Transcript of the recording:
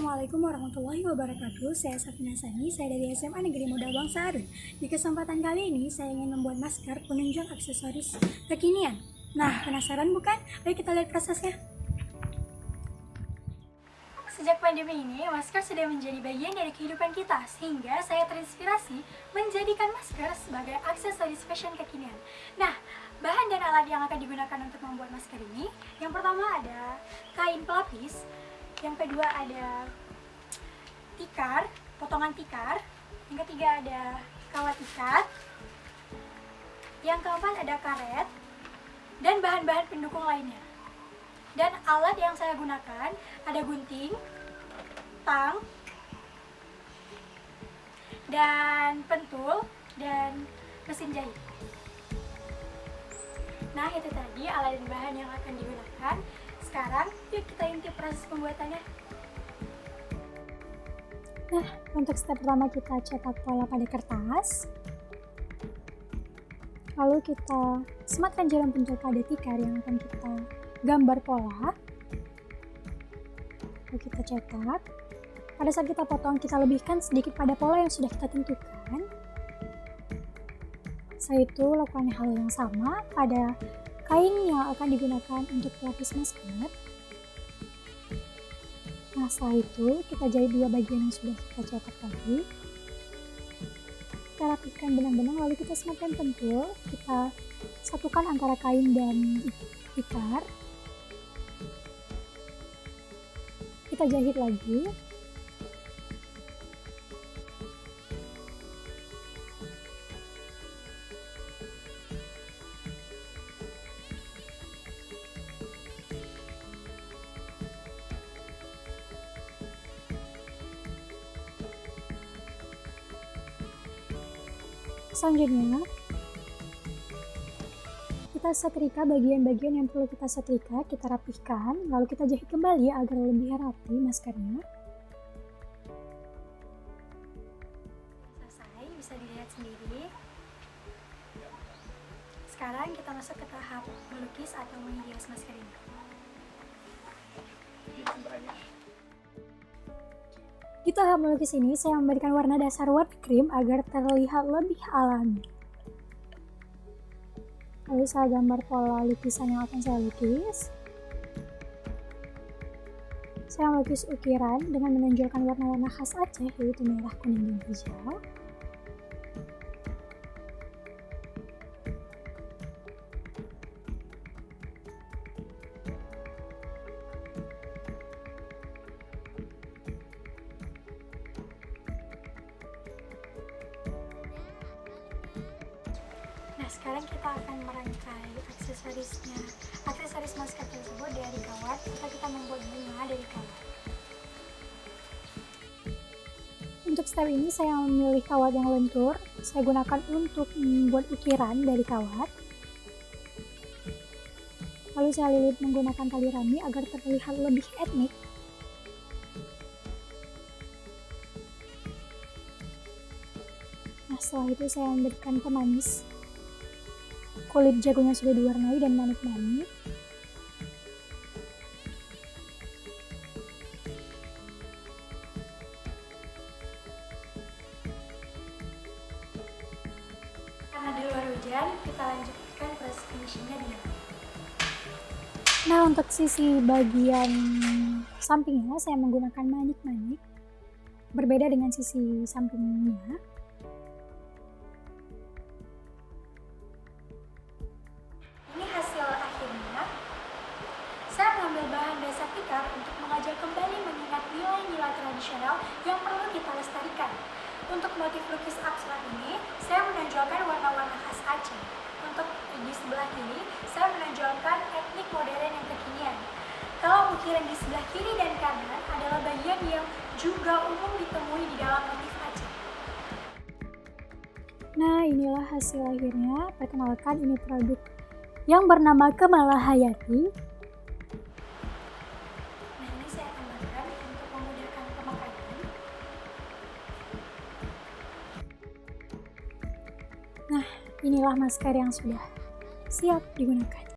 Assalamualaikum warahmatullahi wabarakatuh. Saya Safina Sani, saya dari SMA Negeri Muda Bangsa Arun. Di kesempatan kali ini, saya ingin membuat masker penunjang aksesoris kekinian. Nah, penasaran bukan? Ayo kita lihat prosesnya. Sejak pandemi ini, masker sudah menjadi bagian dari kehidupan kita, sehingga saya terinspirasi menjadikan masker sebagai aksesoris fashion kekinian. Nah, bahan dan alat yang akan digunakan untuk membuat masker ini, yang pertama ada kain pelapis, yang kedua ada tikar, potongan tikar, yang ketiga ada kawat ikat, yang keempat ada karet, dan bahan-bahan pendukung lainnya. Dan alat yang saya gunakan ada gunting, tang, dan pentul, dan mesin jahit. Nah, itu tadi alat dan bahan yang akan digunakan. Sekarang, yuk kita intip proses pembuatannya. Nah, untuk step pertama kita cetak pola pada kertas. Lalu kita sematkan jarum pentul pada tikar yang akan kita gambar pola. Lalu kita cetak. Pada saat kita potong, kita lebihkan sedikit pada pola yang sudah kita tentukan. Setelah itu, lakukan hal yang sama pada kain yang akan digunakan untuk pelapis masker. Nah, setelah itu kita jahit dua bagian yang sudah kita cetak tadi. Kita rapihkan benang-benang, lalu kita sematkan pentul. Kita satukan antara kain dan tikar. Kita jahit lagi. Selanjutnya, kita setrika bagian-bagian yang perlu kita setrika, kita rapihkan, lalu kita jahit kembali agar lebih rapi maskernya. Selesai, bisa dilihat sendiri. Sekarang kita masuk ke tahap melukis atau menghias masker ini. Di tahap melukis ini, saya memberikan warna dasar warna krim agar terlihat lebih alami. Lalu saya gambar pola lukisan yang akan saya lukis. Saya melukis ukiran dengan menonjolkan warna-warna khas Aceh, yaitu merah, kuning, dan hijau. Sekarang kita akan merangkai aksesoris masker tersebut dari kawat, atau kita membuat bunga dari kawat. Untuk step ini saya memilih kawat yang lentur. Saya gunakan untuk membuat ukiran dari kawat. Lalu saya lilit menggunakan tali rami agar terlihat lebih etnik. Nah, setelah itu saya memberikan pemanis. Kulit jagungnya sudah diwarnai dan manik-manik. Karena di luar hujan, kita lanjutkan proses finishingnya di dalam. Nah, untuk sisi bagian sampingnya saya menggunakan manik-manik. Berbeda dengan sisi sampingnya. Bahan dasar tikar untuk mengajak kembali mengingat nilai-nilai tradisional yang perlu kita lestarikan. Untuk motif lukis abstrak ini, saya menonjolkan warna-warna khas Aceh. Untuk di sebelah kiri, saya menonjolkan etnik modern yang kekinian. Kalau ukiran di sebelah kiri dan kanan adalah bagian yang juga umum ditemui di dalam motif Aceh. Nah, inilah hasil akhirnya. Perkenalkan, ini produk yang bernama Kemala Hayati. Nah, inilah masker yang sudah siap digunakan.